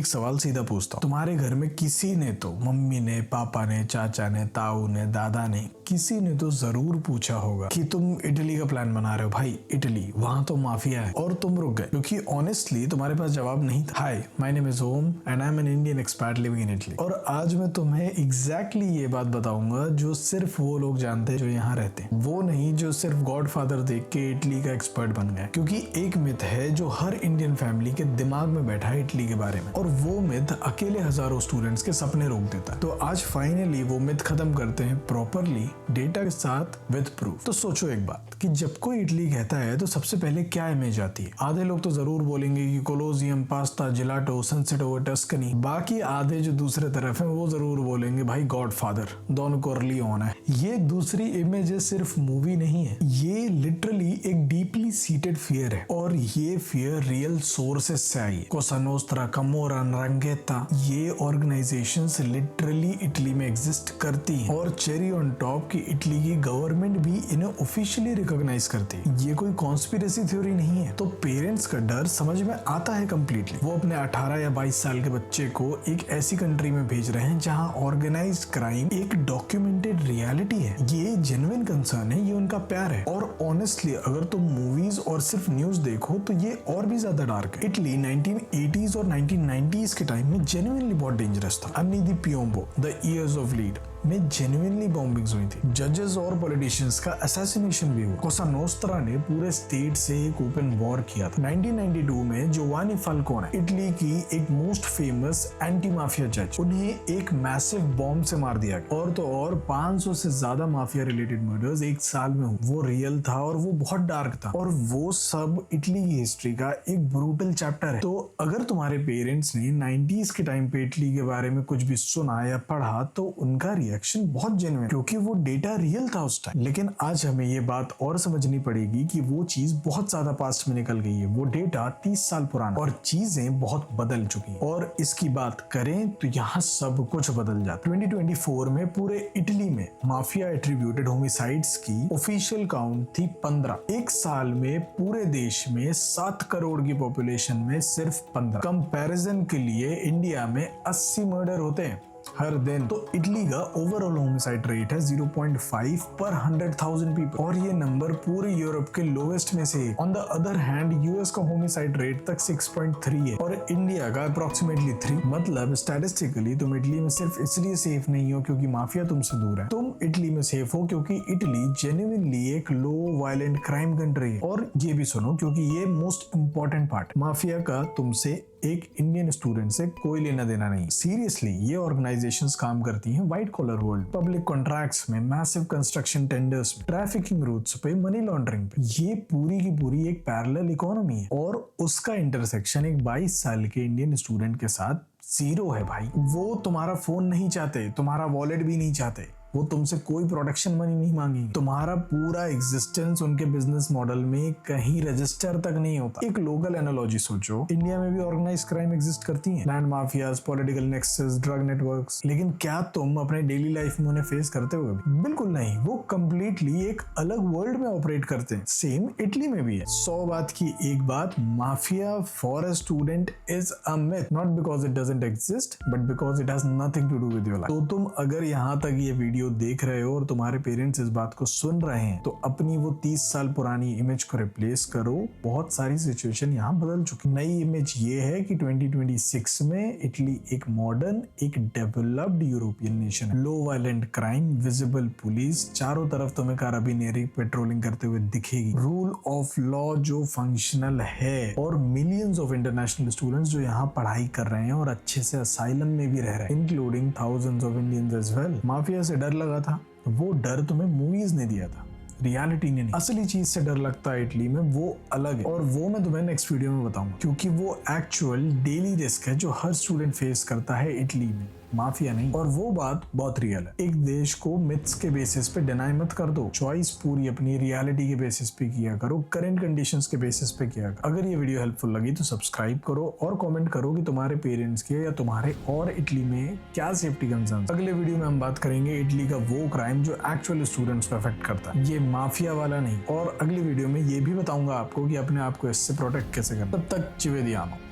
एक सवाल सीधा पूछता हूँ, तुम्हारे घर में किसी ने तो, मम्मी ने, पापा ने, चाचा ने, ताऊ ने, दादा ने, किसी ने तो जरूर पूछा होगा कि तुम इटली का प्लान बना रहे हो भाई, इटली, वहां तो माफिया है, और तुम रुक गए क्योंकि ऑनेस्टली तुम्हारे पास जवाब नहीं था। Hi, my name is Om and I am an Indian expat living in Italy. और आज मैं तुम्हें एग्जैक्टली ये बात बताऊंगा जो सिर्फ वो लोग जानते हैं जो यहाँ रहते हैं, वो नहीं जो सिर्फ गॉडफादर देख के इटली का एक्सपर्ट बन गए। क्योंकि एक मिथ है जो हर इंडियन फैमिली के दिमाग में बैठा है इटली के बारे में, और वो मिथ अकेले हजारों स्टूडेंट्स के सपने रोक देता है। तो आज फाइनली वो मिथ खत्म करते हैं प्रॉपरली, डेटा के साथ, विद प्रूफ। तो सोचो एक बात कि जब कोई इटली कहता है तो सबसे पहले क्या इमेज आती है? आधे लोग तो जरूर बोलेंगे कि Colosseum, pasta, gelato, sunset over Tuscany. बाकी आधे जो दूसरे तरफ है वो जरूर बोलेंगे भाई गॉडफादर, डॉन कॉर्लियोन है। ये दूसरी इमेज सिर्फ मूवी नहीं है, ये लिटरली एक डीपली सीटेड फियर है, और ये फियर रियल सोर्सेस से आई है। कोसा नोस्ट्रा, कमोरा, नरंगेता, ये ऑर्गेनाइजेशंस लिटरली इटली में एग्जिस्ट करती हैं, और चेरी ऑन टॉप की इटली की गवर्नमेंट भी इन्हें ऑफिशियली रिकॉग्नाइज करती है। ये कोई कॉन्स्पिरेसी थ्योरी नहीं है। तो पेरेंट्स का डर समझ में आता है कंप्लीटली। वो अपने 18 या 22 साल के बच्चे को एक ऐसी कंट्री में भेज रहे हैं जहां ऑर्गेनाइज्ड क्राइम एक डॉक्यूमेंटेड रियलिटी है। ये जेन्युइन कंसर्न है, ये उनका प्यार है। और ऑनेस्टली अगर तुम मूवीज और सिर्फ न्यूज देखो तो ये और भी ज्यादा डार्क है। इटली 1980s और 1990s के टाइम में जेन्युइनली बहुत डेंजरस था। अन्नी दी पियोम्बो, द ईयर्स ऑफ लीड में जेन्युइनली बॉम्बिंग्स हुई थी, जजेस और पॉलिटिशियंस का असैसिनेशन भी हुआ। कोसा नोस्ट्रा ने पूरे स्टेट से एक ओपन वॉर किया था। 1992 में जोवानी फाल्कोने, इटली की एक मोस्ट फेमस एंटी माफिया जज, उन्हें एक मैसिव बॉम्ब से मार दिया गया। और तो और 500 से ज्यादा माफिया रिलेटेड मर्डर्स एक साल में हुए। वो रियल था और वो बहुत डार्क था, और वो सब इटली की हिस्ट्री का एक ब्रूटल चैप्टर है। तो अगर तुम्हारे पेरेंट्स ने 90s के टाइम पे इटली के बारे में कुछ भी सुना या पढ़ा तो उनका रिएक्शन बहुत जेन्युइन, क्योंकि वो डेटा रियल था उस टाइम। लेकिन आज हमें ये बात और समझनी पड़ेगी कि वो चीज बहुत ज्यादा पास्ट में निकल गई है। वो डेटा 30 साल पुराना, और चीजें बहुत बदल चुकी हैं। और इसकी बात करें तो यहाँ सब कुछ बदल जाता है। 2024 में पूरे इटली में माफिया एट्रीब्यूटेड होमिसाइड्स की ऑफिशियल काउंट थी 15। एक साल में पूरे देश में 7 करोड़ की पॉपुलेशन में सिर्फ 15। कंपैरिजन के लिए इंडिया में 80 मर्डर होते हैं हर दिन। तो इटली का ओवरऑल होमिसाइड रेट है 0.5 पर 100,000 पीपल, और ये नंबर पूरे यूरोप के लोवेस्ट में से है। On the other hand US का होमिसाइड रेट तक 6.3 है, और इंडिया का अप्रोक्सीमेटली 3। मतलब स्टैटिस्टिकली तुम इटली में सिर्फ इसलिए सेफ नहीं हो क्योंकि माफिया तुमसे दूर है, तुम इटली में सेफ हो क्योंकि इटली जेन्युइनली एक लो वायलेंट क्राइम कंट्री है। और ये भी सुनो, क्योंकि ये मोस्ट इंपॉर्टेंट पार्ट, माफिया का तुमसे एक इंडियन स्टूडेंट से कोई लेना देना नहीं। सीरियसली ये ऑर्गेनाइजेशंस काम करती हैं white collar world, public contracts में, मैसिव कंस्ट्रक्शन टेंडर्स में, ट्रैफिकिंग रूट्स पे, मनी लॉन्ड्रिंग पे। ये पूरी की पूरी एक पैरेलल इकोनॉमी है, और उसका इंटरसेक्शन एक 22 साल के इंडियन स्टूडेंट के साथ जीरो है भाई। वो तुम्हारा फोन नहीं चाहते, तुम्हारा वॉलेट भी नहीं चाहते, वो तुमसे कोई प्रोडक्शन मनी नहीं मांगी। तुम्हारा पूरा एग्जिस्टेंस उनके बिजनेस मॉडल में कहीं रजिस्टर तक नहीं होता। एक लोकल एनालॉजी सोचो, इंडिया में भी ऑर्गेनाइज्ड क्राइम एग्जिस्ट करती है, land mafias, political nexus, drug networks. लेकिन क्या तुम अपने डेली लाइफ में उन्हें फेस करते हो कभी? बिल्कुल नहीं। वो कंप्लीटली एक अलग वर्ल्ड में ऑपरेट करते हैं। सेम इटली में भी है। 100 बात की एक बात, mafia for a student is a myth, not because it doesn't exist but because it has nothing to do with your life. तो तुम अगर यहाँ तक ये वीडियो देख रहे हो और तुम्हारे पेरेंट्स इस बात को सुन रहे हैं, तो अपनी वो 30 साल पुरानी इमेज को रिप्लेस करो। बहुत सारी सिचुएशन यहाँ बदल चुकी। नई इमेज ये है कि 2026 में इटली एक मॉडर्न, एक डेवलप्ड यूरोपियन नेशन है। लो वायलेंट क्राइम, विजिबल पुलिस, चारों तरफ तुम्हें कार्बिनेरी पेट्रोलिंग करते हुए दिखेगी, रूल ऑफ लॉ जो फंक्शनल है, और मिलियंस ऑफ इंटरनेशनल स्टूडेंट्स जो यहाँ पढ़ाई कर रहे हैं और अच्छे से असाइलम में भी रह रहे हैं, including thousands of Indians as well. Mafia से डर लगा था, वो डर तुम्हें मूवीज ने दिया था, रियलिटी ने नहीं। असली चीज से डर लगता है इटली में, वो अलग है, और वो मैं तुम्हें नेक्स्ट वीडियो में बताऊंगा, क्योंकि वो एक्चुअल डेली रिस्क है जो हर स्टूडेंट फेस करता है इटली में, माफिया नहीं। और वो बात बहुत रियल है। एक देश को मिथ्स के बेसिस पे डिनाई मत कर दो, चॉइस पूरी अपनी रियलिटी के बेसिस पे किया करो, करंट कंडीशंस के बेसिस पे किया करो। अगर ये वीडियो हेल्पफुल लगी तो सब्सक्राइब करो और कमेंट करो कि तुम्हारे पेरेंट्स के या तुम्हारे और इटली में क्या सेफ्टी कंसर्न। अगले वीडियो में हम बात करेंगे इटली का वो क्राइम जो एक्चुअल स्टूडेंट्स को अफेक्ट करता है, ये माफिया वाला नहीं। और अगली वीडियो में ये भी बताऊंगा आपको कि अपने आप को इससे प्रोटेक्ट कैसे करना। तब तक चिवेदियानो।